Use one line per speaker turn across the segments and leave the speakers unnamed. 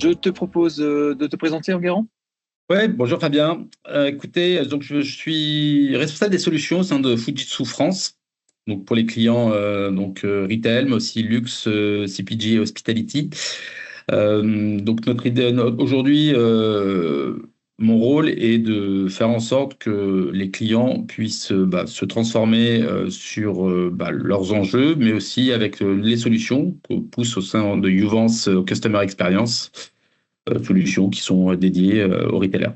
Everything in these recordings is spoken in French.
Je te propose de te présenter, Enguerrand.
Ouais, bonjour Fabien. Écoutez, donc je suis responsable des solutions au sein de Fujitsu France, donc pour les clients retail, mais aussi luxe, CPG et hospitality. Donc notre idée aujourd'hui, mon rôle est de faire en sorte que les clients puissent se transformer sur leurs enjeux, mais aussi avec les solutions qu'on pousse au sein de Uvance Customer Experience, solutions qui sont dédiées aux retailers.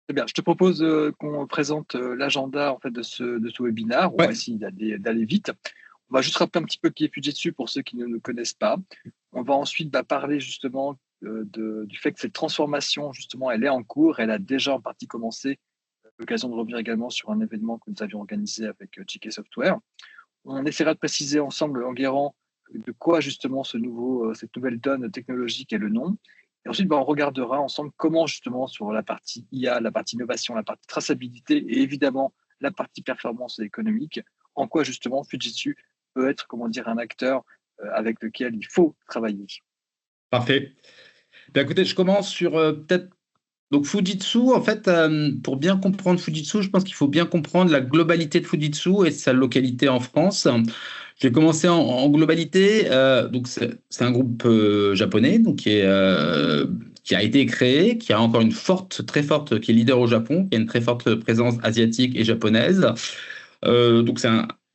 Très bien. Je te propose qu'on présente l'agenda en fait, de ce webinaire. On va
Ouais.
essayer d'aller vite. On va juste rappeler un petit peu qui est Fujitsu pour ceux qui ne nous connaissent pas. On va ensuite parler justement du fait que cette transformation, justement, elle est en cours. Elle a déjà en partie commencé. L'occasion de revenir également sur un événement que nous avions organisé avec JK Software. On essaiera de préciser ensemble, Enguerrand, de quoi justement cette nouvelle donne technologique est le nom. Et ensuite, on regardera ensemble comment justement sur la partie IA, la partie innovation, la partie traçabilité et évidemment la partie performance économique, en quoi justement Fujitsu peut être, un acteur avec lequel il faut travailler.
Parfait. Ben, écoutez, je commence sur peut-être. Donc, Fujitsu, en fait, pour bien comprendre Fujitsu, je pense qu'il faut bien comprendre la globalité de Fujitsu et sa localité en France. Je vais commencer en globalité. Donc, c'est un groupe japonais donc, qui a été créé, qui a encore une très forte, qui est leader au Japon, qui a une très forte présence asiatique et japonaise. Donc,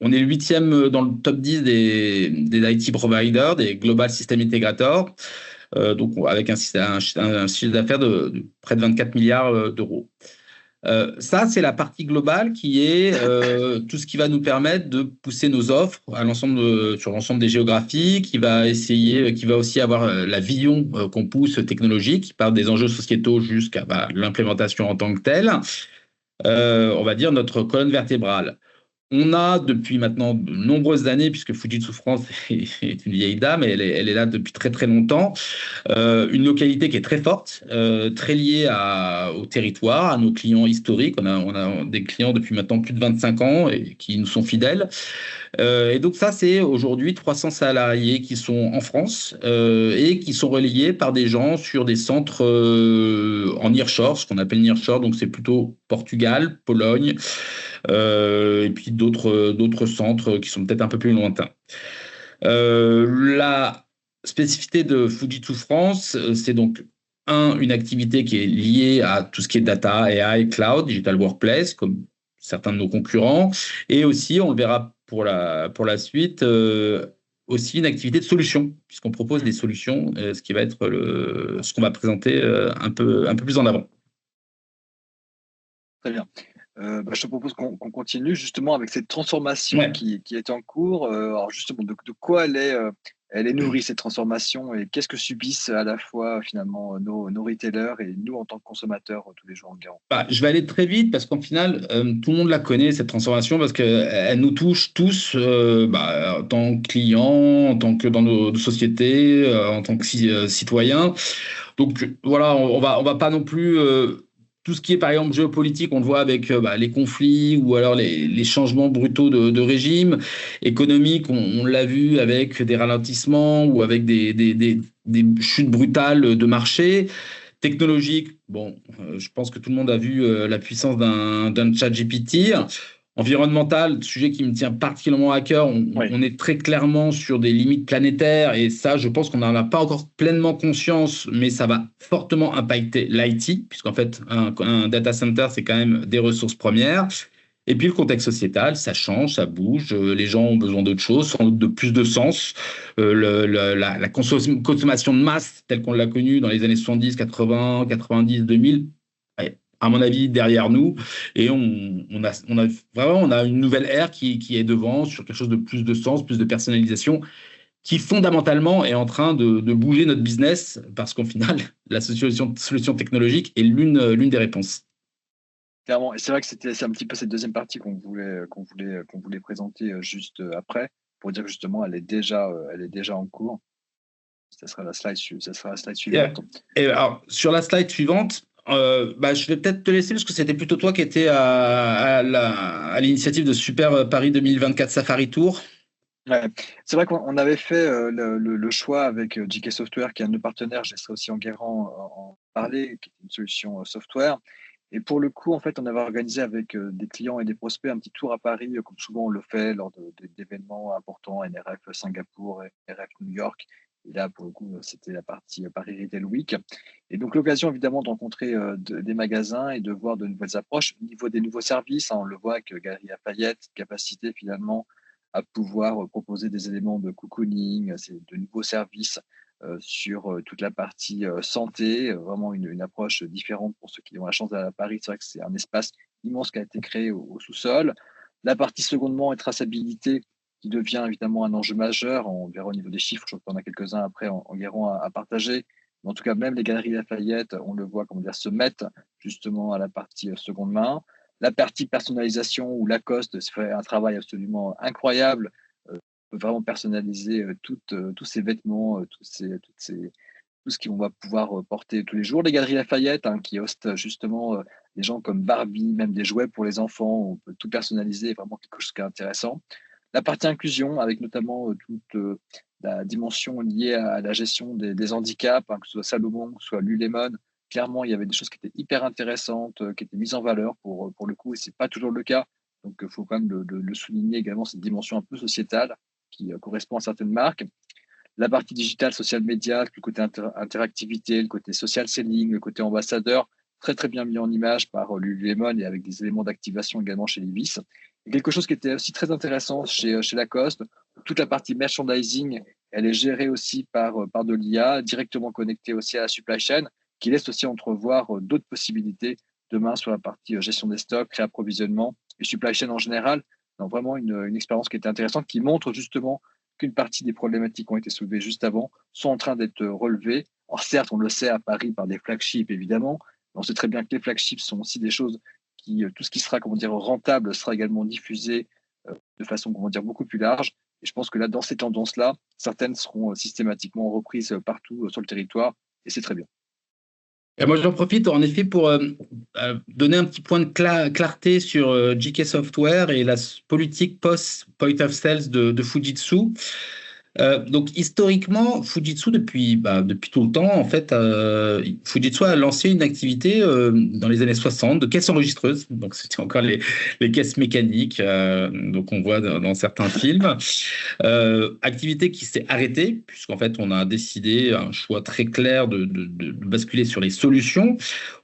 on est le huitième dans le top 10 des IT providers, des Global System Integrators. Donc avec un chiffre d'affaires de près de 24 milliards d'euros. Ça, c'est la partie globale qui est tout ce qui va nous permettre de pousser nos offres sur l'ensemble des géographies, qui va aussi avoir la vision qu'on pousse technologique, qui part des enjeux sociétaux jusqu'à l'implémentation en tant que telle. On va dire notre colonne vertébrale. On a depuis maintenant de nombreuses années, puisque Fujitsu France est une vieille dame, et elle est là depuis très très longtemps, une localité qui est très forte, très liée au territoire, à nos clients historiques. On a des clients depuis maintenant plus de 25 ans et qui nous sont fidèles. Et donc ça, c'est aujourd'hui 300 salariés qui sont en France et qui sont relayés par des gens sur des centres en nearshore, ce qu'on appelle nearshore, donc c'est plutôt Portugal, Pologne, et puis d'autres centres qui sont peut-être un peu plus lointains. La spécificité de Fujitsu France, c'est donc une activité qui est liée à tout ce qui est data, AI, cloud, digital workplace, comme certains de nos concurrents, et aussi, on le verra pour la suite, aussi une activité de solution, puisqu'on propose des solutions, ce qui va être ce qu'on va présenter un peu plus en avant.
Très bien. Je te propose qu'on continue justement avec cette transformation qui est en cours. Alors justement, de quoi elle est nourrie, cette transformation, et qu'est-ce que subissent à la fois finalement nos retailers et nous en tant que consommateurs tous les jours en garant.
Je vais aller très vite parce qu'en final, tout le monde la connaît, cette transformation, parce qu'elle nous touche tous en tant que clients, en tant que dans nos sociétés, en tant que citoyens. Donc voilà, on va pas non plus tout ce qui est par exemple géopolitique, on le voit avec les conflits ou alors les changements brutaux de régime. Économique, on l'a vu avec des ralentissements ou avec des chutes brutales de marché. Technologique, je pense que tout le monde a vu la puissance d'un chat GPT. Environnemental, sujet qui me tient particulièrement à cœur. On est très clairement sur des limites planétaires et ça, je pense qu'on n'en a pas encore pleinement conscience, mais ça va fortement impacter l'IT, puisqu'en fait, un data center, c'est quand même des ressources premières. Et puis le contexte sociétal, ça change, ça bouge, les gens ont besoin d'autre chose, sans doute de plus de sens. La consommation de masse, telle qu'on l'a connue dans les années 70, 80, 90, 2000, à mon avis, derrière nous. Et on a une nouvelle ère qui est devant, sur quelque chose de plus de sens, plus de personnalisation, qui fondamentalement est en train de bouger notre business, parce qu'au final, la solution technologique est l'une des réponses.
Clairement, et c'est vrai que c'est un petit peu cette deuxième partie qu'on voulait présenter juste après, pour dire que justement elle est déjà en cours. Ça sera la slide suivante.
Et alors, sur la slide suivante, je vais peut-être te laisser, parce que c'était plutôt toi qui étais à l'initiative de Super Paris 2024 Safari Tour.
Ouais. C'est vrai qu'on avait fait le choix avec JK Software, qui est un de nos partenaires, je laisserai aussi Enguerrand en parler, qui est une solution software. Et pour le coup, en fait, on avait organisé avec des clients et des prospects un petit tour à Paris, comme souvent on le fait lors d'événements importants, NRF Singapour, NRF New York. Et là, pour le coup, c'était la partie Paris Retail Week. Et donc, l'occasion évidemment de rencontrer des magasins et de voir de nouvelles approches. Au niveau des nouveaux services, hein, on le voit avec Galeries Lafayette, capacité finalement à pouvoir proposer des éléments de cocooning, de nouveaux services sur toute la partie santé, vraiment une approche différente pour ceux qui ont la chance d'aller à Paris. C'est vrai que c'est un espace immense qui a été créé au sous-sol. La partie secondement et traçabilité qui devient évidemment un enjeu majeur. On verra au niveau des chiffres, je crois qu'on a quelques-uns après en Guéron à partager. Mais en tout cas, même les galeries Lafayette, on le voit comment dire, se mettent justement à la partie seconde main. La partie personnalisation où Lacoste fait un travail absolument incroyable, peut vraiment personnaliser tous ces vêtements, tout ce qu'on va pouvoir porter tous les jours. Les Galeries Lafayette, hein, qui hostent justement des gens comme Barbie, même des jouets pour les enfants, on peut tout personnaliser, vraiment quelque chose qui est intéressant. La partie inclusion, avec notamment toute la dimension liée à la gestion des handicaps, hein, que ce soit Salomon, que ce soit Lululemon. Clairement, il y avait des choses qui étaient hyper intéressantes, qui étaient mises en valeur pour le coup, et ce n'est pas toujours le cas. Donc, il faut quand même le souligner également, cette dimension un peu sociétale qui correspond à certaines marques. La partie digitale, social media, le côté interactivité, le côté social selling, le côté ambassadeur, très très bien mis en image par Lululemon et avec des éléments d'activation également chez Levi's. Et quelque chose qui était aussi très intéressant chez Lacoste, toute la partie merchandising, elle est gérée aussi par de l'IA, directement connectée aussi à la supply chain, qui laisse aussi entrevoir d'autres possibilités demain sur la partie gestion des stocks, réapprovisionnement et supply chain en général. Donc vraiment une expérience qui était intéressante, qui montre justement qu'une partie des problématiques qui ont été soulevées juste avant sont en train d'être relevées. Alors certes, on le sait à Paris par des flagships, évidemment, mais on sait très bien que les flagships sont aussi des choses qui, tout ce qui sera, comment dire, rentable sera également diffusé de façon, comment dire, beaucoup plus large. Et je pense que là, dans ces tendances-là, certaines seront systématiquement reprises partout sur le territoire, et c'est très bien.
Et moi, j'en profite en effet pour donner un petit point de clarté sur JK Software et la politique post-point of sales de Fujitsu. Donc historiquement, Fujitsu depuis tout le temps, en fait, Fujitsu a lancé une activité dans les années 60 de caisse enregistreuse. Donc c'était encore les caisses mécaniques, donc on voit dans certains films. Activité qui s'est arrêtée puisqu'en fait on a décidé un choix très clair de basculer sur les solutions.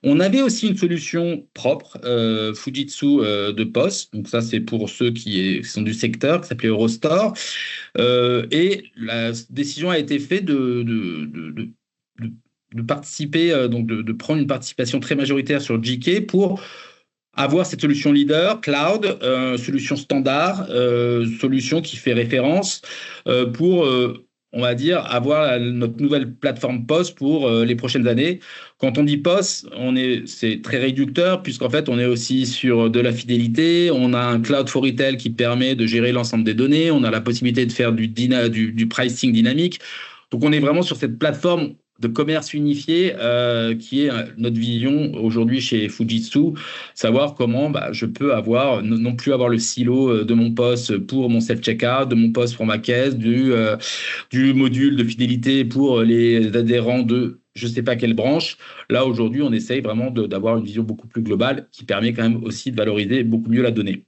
On avait aussi une solution propre, Fujitsu de POS. Donc ça c'est pour ceux qui sont du secteur, qui s'appelait Eurostore. Et la décision a été faite de participer, donc de prendre une participation très majoritaire sur JK pour avoir cette solution leader, cloud, solution standard, solution qui fait référence pour, on va dire, avoir notre nouvelle plateforme POS pour les prochaines années. Quand on dit POS, c'est très réducteur puisqu'en fait, on est aussi sur de la fidélité. On a un cloud for retail qui permet de gérer l'ensemble des données. On a la possibilité de faire du pricing dynamique. Donc, on est vraiment sur cette plateforme de commerce unifié qui est notre vision aujourd'hui chez Fujitsu, savoir comment je peux avoir non plus avoir le silo de mon POS pour mon self-checkout, de mon POS pour ma caisse, du module de fidélité pour les adhérents de je ne sais pas quelle branche. Là, aujourd'hui, on essaye vraiment d'avoir une vision beaucoup plus globale qui permet quand même aussi de valoriser beaucoup mieux la donnée.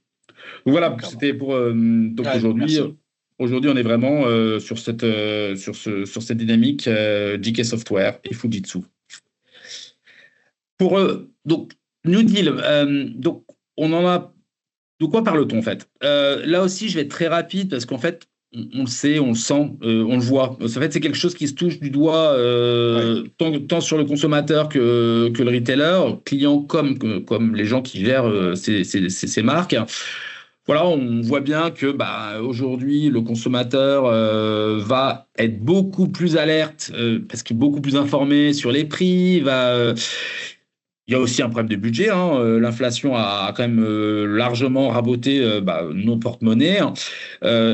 Donc voilà, c'était pour donc
Ouais,
aujourd'hui.
merci.
Aujourd'hui, on est vraiment sur cette dynamique JK Software et Fujitsu. Pour donc New Deal, donc on en a. De quoi parle-t-on en fait là aussi, je vais être très rapide parce qu'en fait, on le sait, on le sent, on le voit. En fait, c'est quelque chose qui se touche du doigt
Ouais.
tant sur le consommateur que le retailer, client comme les gens qui gèrent ces marques. Voilà, on voit bien que aujourd'hui, le consommateur va être beaucoup plus alerte parce qu'il est beaucoup plus informé sur les prix, Il y a aussi un problème de budget, hein. L'inflation a quand même largement raboté nos porte-monnaies, hein.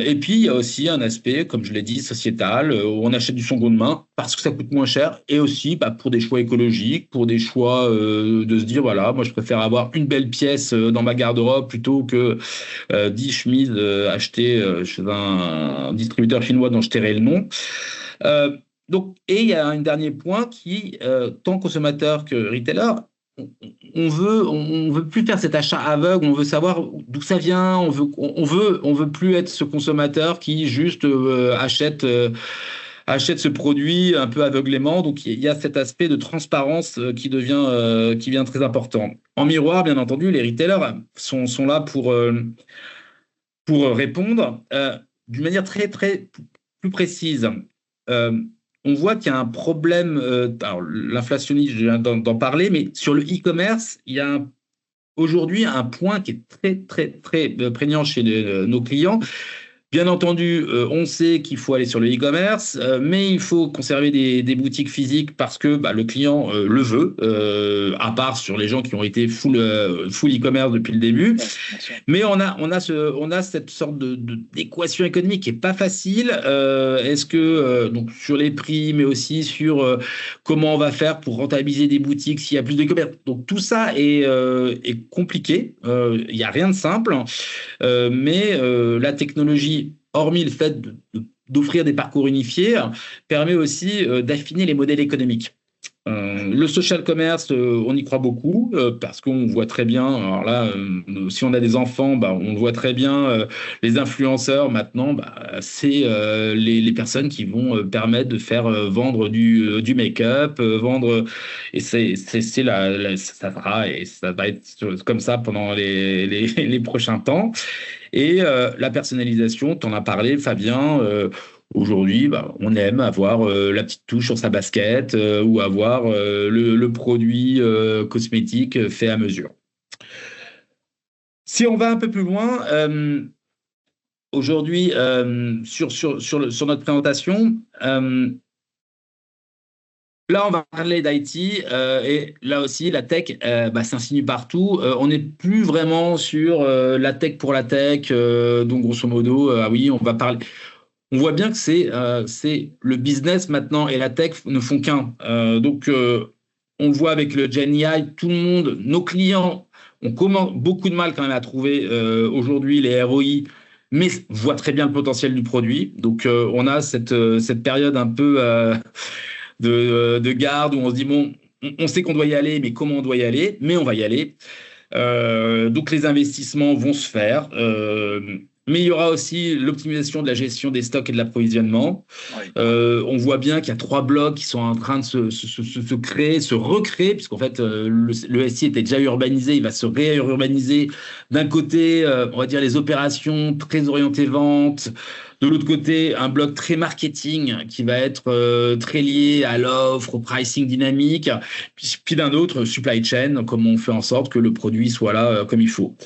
Et puis, il y a aussi un aspect, comme je l'ai dit, sociétal, où on achète du seconde main parce que ça coûte moins cher et aussi pour des choix écologiques, pour des choix de se dire, voilà, moi, je préfère avoir une belle pièce dans ma garde-robe plutôt que 10 chemises achetées chez un distributeur chinois dont je tairai le nom. Euh, et il y a un dernier point qui, tant consommateur que retailer, on veut plus faire cet achat aveugle, on veut savoir d'où ça vient, on veut plus être ce consommateur qui juste achète ce produit un peu aveuglément. Donc il y a cet aspect de transparence qui devient très important. En miroir, bien entendu, les retailers sont là pour répondre d'une manière très très plus précise. Euh, on voit qu'il y a un problème, alors l'inflationniste, je viens d'en parler, mais sur le e-commerce, il y a aujourd'hui un point qui est très, très, très prégnant chez nos clients. Bien entendu, on sait qu'il faut aller sur le e-commerce, mais il faut conserver des boutiques physiques parce que le client le veut, à part sur les gens qui ont été full e-commerce depuis le début. Ouais, mais on a cette sorte d'équation économique qui est pas facile. Est-ce que donc sur les prix, mais aussi sur comment on va faire pour rentabiliser des boutiques s'il y a plus de e-commerce. Donc tout ça est compliqué. Il y a rien de simple, mais la technologie, hormis le fait d'offrir des parcours unifiés, permet aussi d'affiner les modèles économiques. Le social commerce, on y croit beaucoup parce qu'on voit très bien, alors là, si on a des enfants, on le voit très bien, les influenceurs maintenant, c'est les personnes qui vont permettre de faire vendre du make-up, vendre, et ça va être comme ça pendant les prochains temps. Et la personnalisation, tu en as parlé, Fabien. Aujourd'hui, on aime avoir la petite touche sur sa basket ou avoir le produit cosmétique fait à mesure. Si on va un peu plus loin, aujourd'hui, sur notre présentation, là, on va parler d'IT et là aussi, la tech s'insinue partout. On n'est plus vraiment sur la tech pour la tech. Donc, grosso modo, oui, on va parler. On voit bien que c'est le business maintenant et la tech ne font qu'un. On le voit avec le Gen AI, tout le monde, nos clients, on commence beaucoup de mal quand même à trouver aujourd'hui les ROI, mais voient très bien le potentiel du produit. Donc, on a cette période un peu de garde où on se dit, bon, on sait qu'on doit y aller, mais comment on doit y aller? Mais on va y aller. Donc, les investissements vont se faire. Mais il y aura aussi l'optimisation de la gestion des stocks et de l'approvisionnement. Oui. On voit bien qu'il y a 3 blocs qui sont en train de se créer, se recréer, puisqu'en fait, le SI était déjà urbanisé, il va se réurbaniser. D'un côté, on va dire les opérations très orientées vente. De l'autre côté, un bloc très marketing qui va être très lié à l'offre, au pricing dynamique. Puis d'un autre, supply chain, comment on fait en sorte que le produit soit là comme il faut.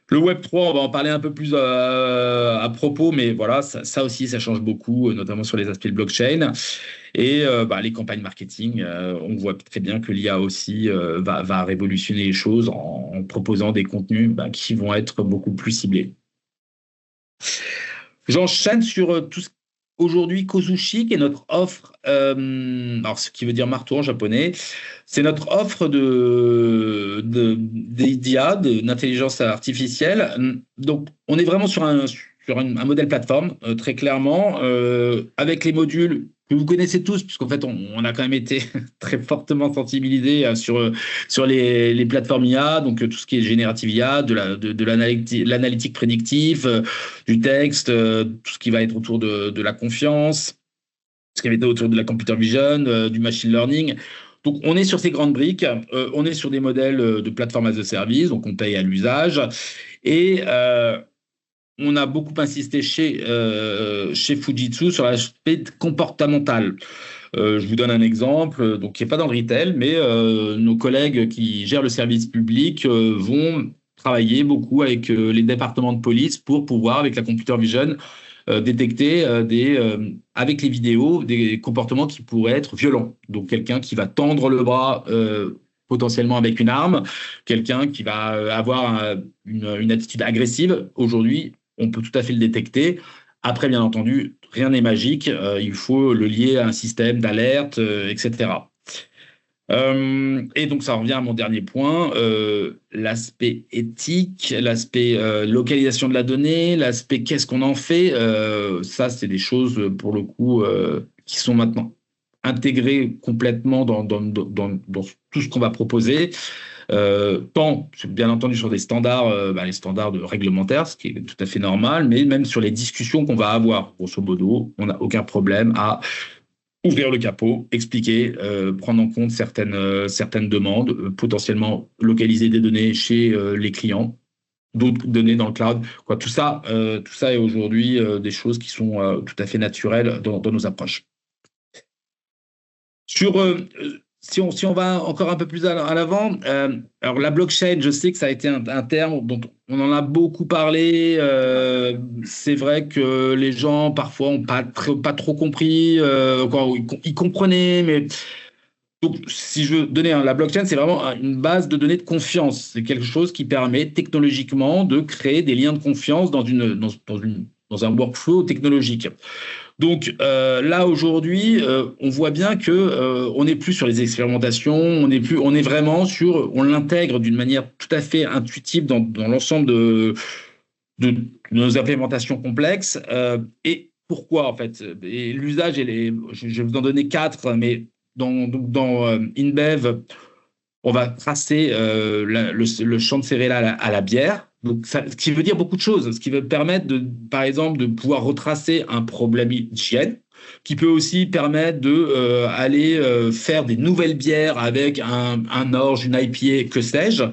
Le Web3, on va en parler un peu plus à propos, mais voilà, ça aussi, ça change beaucoup, notamment sur les aspects de blockchain. Et les campagnes marketing, on voit très bien que l'IA aussi va révolutionner les choses en proposant des contenus qui vont être beaucoup plus ciblés. J'enchaîne sur tout ce aujourd'hui, Kozushi, qui est notre offre, alors ce qui veut dire marteau en japonais, c'est notre offre d'IA, d'intelligence artificielle. Donc, on est vraiment sur un modèle plateforme, très clairement, avec les modules que vous connaissez tous, puisqu'en fait, on a quand même été très fortement sensibilisés sur les plateformes IA, donc tout ce qui est générative IA, de l'analytique prédictive, du texte, tout ce qui va être autour de la confiance, ce qui va être autour de la computer vision, du machine learning. Donc, on est sur ces grandes briques, on est sur des modèles de plateforme as a service, donc on paye à l'usage, et on a beaucoup insisté chez Fujitsu sur l'aspect comportemental. Je vous donne un exemple, donc qui n'est pas dans le retail, mais nos collègues qui gèrent le service public vont travailler beaucoup avec les départements de police pour pouvoir, avec la computer vision, détecter avec les vidéos des comportements qui pourraient être violents. Donc, quelqu'un qui va tendre le bras potentiellement avec une arme, quelqu'un qui va avoir une attitude agressive. Aujourd'hui, on peut tout à fait le détecter. Après, bien entendu, rien n'est magique. Il faut le lier à un système d'alerte, etc. Et donc, ça revient à mon dernier point, l'aspect éthique, l'aspect localisation de la donnée, l'aspect qu'est-ce qu'on en fait. Ça, c'est des choses, pour le coup, qui sont maintenant intégrées complètement dans tout ce qu'on va proposer. Tant, bien entendu, sur des standards, les standards réglementaires, ce qui est tout à fait normal, mais même sur les discussions qu'on va avoir. Grosso modo, on n'a aucun problème à ouvrir le capot, expliquer, prendre en compte certaines demandes, potentiellement localiser des données chez les clients, d'autres données dans le cloud. Quoi, tout ça est aujourd'hui des choses qui sont tout à fait naturelles dans nos approches. Si on va encore un peu plus à l'avant, alors la blockchain, je sais que ça a été un terme dont on en a beaucoup parlé. C'est vrai que les gens parfois n'ont pas trop compris, ils comprenaient, mais donc si je veux donner la blockchain, c'est vraiment une base de données de confiance. C'est quelque chose qui permet technologiquement de créer des liens de confiance dans un workflow technologique. Donc là aujourd'hui, on voit bien que on n'est plus sur les expérimentations, on est vraiment on l'intègre d'une manière tout à fait intuitive dans l'ensemble de nos implémentations complexes. Et pourquoi en fait? Et l'usage, je vais vous en donner 4, mais dans InBev, on va tracer le champ de céréales à la bière. Donc, ce qui veut dire beaucoup de choses, ce qui va permettre, par exemple, de pouvoir retracer un problème d'hygiène, qui peut aussi permettre d'aller faire des nouvelles bières avec un orge, une IPA, que sais-je.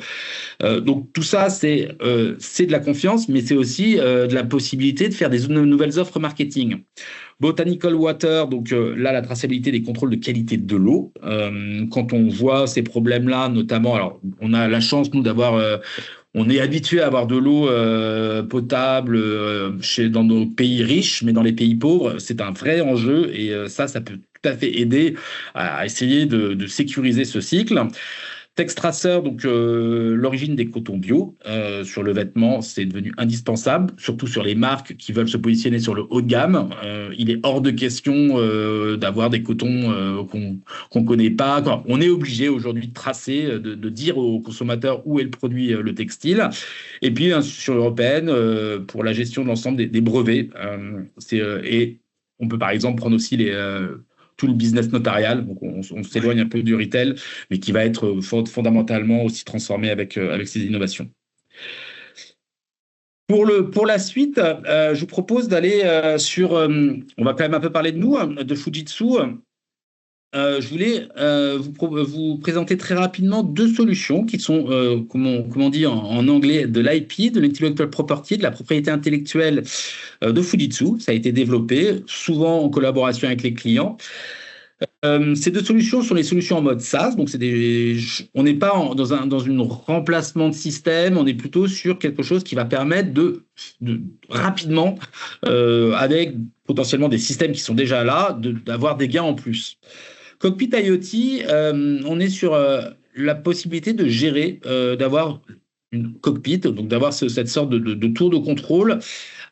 Donc, tout ça, c'est de la confiance, mais c'est aussi de la possibilité de faire des nouvelles offres marketing. Botanical Water, donc là, la traçabilité des contrôles de qualité de l'eau. Quand on voit ces problèmes-là, notamment, alors on a la chance, nous, on est habitué à avoir de l'eau potable dans nos pays riches, mais dans les pays pauvres, c'est un vrai enjeu et ça peut tout à fait aider à essayer de sécuriser ce cycle. Textracer, donc l'origine des cotons bio sur le vêtement, c'est devenu indispensable, surtout sur les marques qui veulent se positionner sur le haut de gamme. Il est hors de question d'avoir des cotons qu'on connaît pas. On est obligé aujourd'hui de tracer, de dire aux consommateurs où est le produit, le textile. Et puis sur l'européenne, pour la gestion de l'ensemble des brevets. Et on peut par exemple prendre aussi tout le business notarial, donc on s'éloigne un peu du retail, mais qui va être fondamentalement aussi transformé avec ces innovations. Pour la suite, je vous propose d'aller on va quand même un peu parler de nous, de Fujitsu. Je voulais vous présenter très rapidement 2 solutions qui sont, comment on dit en anglais, de l'IP, de l'intellectual property, de la propriété intellectuelle de Fujitsu. Ça a été développé souvent en collaboration avec les clients. Ces 2 solutions sont les solutions en mode SaaS, donc on n'est pas dans un remplacement de système, on est plutôt sur quelque chose qui va permettre de rapidement, avec potentiellement des systèmes qui sont déjà là, d'avoir des gains en plus. Cockpit IoT, on est sur la possibilité de gérer, d'avoir une cockpit, donc d'avoir cette sorte de tour de contrôle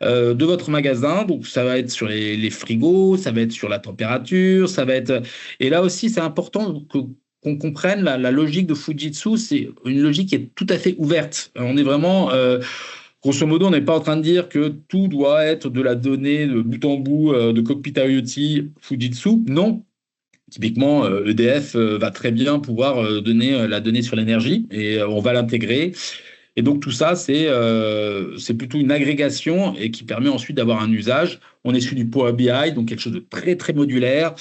de votre magasin. Donc, ça va être sur les frigos, ça va être sur la température, ça va être... Et là aussi, c'est important qu'on comprenne la logique de Fujitsu. C'est une logique qui est tout à fait ouverte. On est vraiment... grosso modo, on n'est pas en train de dire que tout doit être de la donnée de bout en bout de Cockpit IoT Fujitsu. Non. Typiquement, EDF va très bien pouvoir donner la donnée sur l'énergie et on va l'intégrer. Et donc, tout ça, c'est plutôt une agrégation et qui permet ensuite d'avoir un usage. On est sur du Power BI, donc quelque chose de très, très modulaire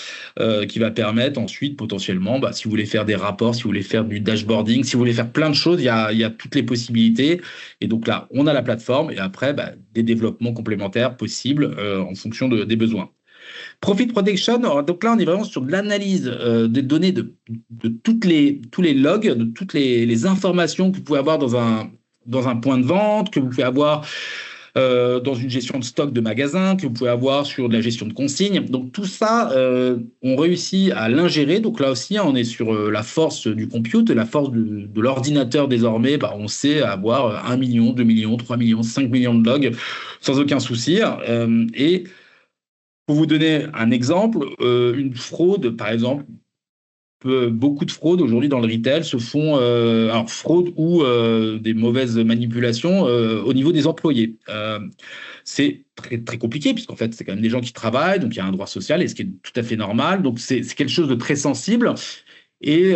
qui va permettre ensuite, potentiellement, si vous voulez faire des rapports, si vous voulez faire du dashboarding, si vous voulez faire plein de choses, il y a toutes les possibilités. Et donc là, on a la plateforme et après, des développements complémentaires possibles en fonction des besoins. Profit Protection, donc là, on est vraiment sur de l'analyse des données de tous les logs, de toutes les informations que vous pouvez avoir dans un point de vente, que vous pouvez avoir dans une gestion de stock de magasins, que vous pouvez avoir sur de la gestion de consignes. Donc tout ça, on réussit à l'ingérer. Donc là aussi, on est sur la force du compute, la force de l'ordinateur désormais. Bah, on sait avoir 1 million, 2 millions, 3 millions, 5 millions de logs sans aucun souci. Et pour vous donner un exemple, une fraude, par exemple, beaucoup de fraudes aujourd'hui dans le retail se font, alors fraude ou des mauvaises manipulations au niveau des employés. C'est très, très compliqué puisqu'en fait, c'est quand même des gens qui travaillent, donc il y a un droit social et ce qui est tout à fait normal. Donc c'est quelque chose de très sensible. Et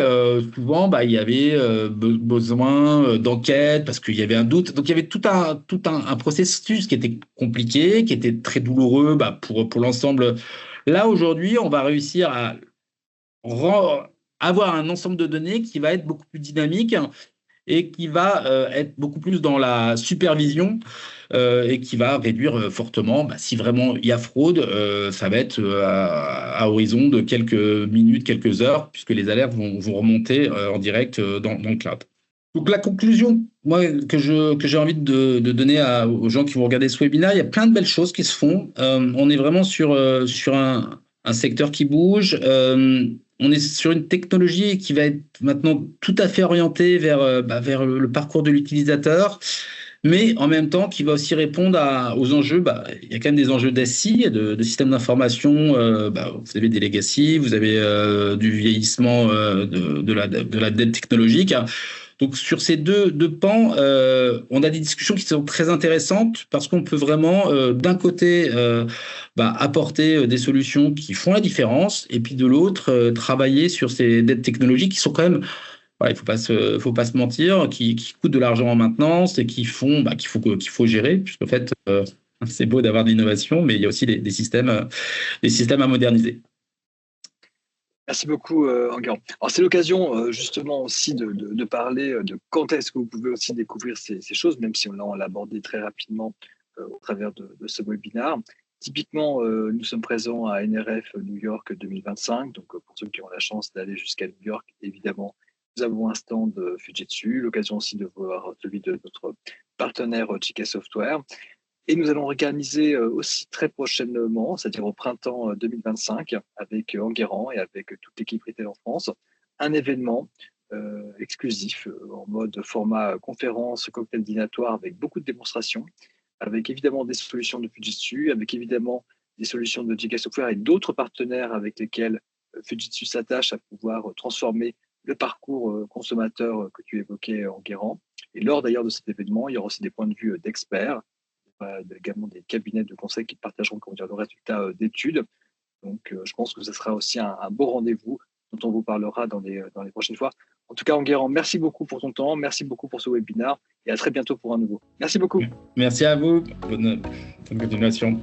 souvent, bah, il y avait besoin d'enquête parce qu'il y avait un doute. Donc il y avait tout un processus qui était compliqué, qui était très douloureux bah, pour l'ensemble. Là, aujourd'hui, on va réussir à avoir un ensemble de données qui va être beaucoup plus dynamique et qui va être beaucoup plus dans la supervision et qui va réduire fortement. Bah, si vraiment il y a fraude, ça va être à horizon de quelques minutes, quelques heures, puisque les alertes vont remonter en direct dans le cloud. Donc la conclusion, moi, que j'ai envie de donner aux gens qui vont regarder ce webinaire, il y a plein de belles choses qui se font. On est vraiment sur un secteur qui bouge. On est sur une technologie qui va être maintenant tout à fait orientée vers le parcours de l'utilisateur, mais en même temps qui va aussi répondre aux enjeux. Bah, il y a quand même des enjeux d'ASI, de systèmes d'information. Bah, vous avez des legacy, vous avez du vieillissement de la dette technologique. Donc sur ces deux pans, on a des discussions qui sont très intéressantes parce qu'on peut vraiment, d'un côté, apporter des solutions qui font la différence, et puis de l'autre, travailler sur ces dettes technologiques qui sont quand même, voilà, il faut pas se mentir, qui coûtent de l'argent en maintenance et qu'il faut gérer, puisqu'en fait, c'est beau d'avoir de l'innovation, mais il y a aussi des systèmes à moderniser.
Merci beaucoup, Enguerrand. Alors, c'est l'occasion justement aussi de parler de quand est-ce que vous pouvez aussi découvrir ces choses, même si on l'a abordé très rapidement au travers de ce webinaire. Typiquement, nous sommes présents à NRF New York 2025. Donc, pour ceux qui ont la chance d'aller jusqu'à New York, évidemment, nous avons un stand Fujitsu, l'occasion aussi de voir celui de notre partenaire GK Software. Et nous allons organiser aussi très prochainement, c'est-à-dire au printemps 2025, avec Enguerrand et avec toute l'équipe Retail en France, un événement exclusif en mode format conférence, cocktail dînatoire avec beaucoup de démonstrations, avec évidemment des solutions de Fujitsu, avec évidemment des solutions de GK Software et d'autres partenaires avec lesquels Fujitsu s'attache à pouvoir transformer le parcours consommateur que tu évoquais, Enguerrand. Et lors d'ailleurs de cet événement, il y aura aussi des points de vue d'experts, également des cabinets de conseil qui partageront le résultat d'études. Donc, je pense que ce sera aussi un beau rendez-vous dont on vous parlera dans les prochaines fois. En tout cas, Enguerrand, merci beaucoup pour ton temps, merci beaucoup pour ce webinaire et à très bientôt pour un nouveau. Merci beaucoup.
Merci à vous. Bonne continuation.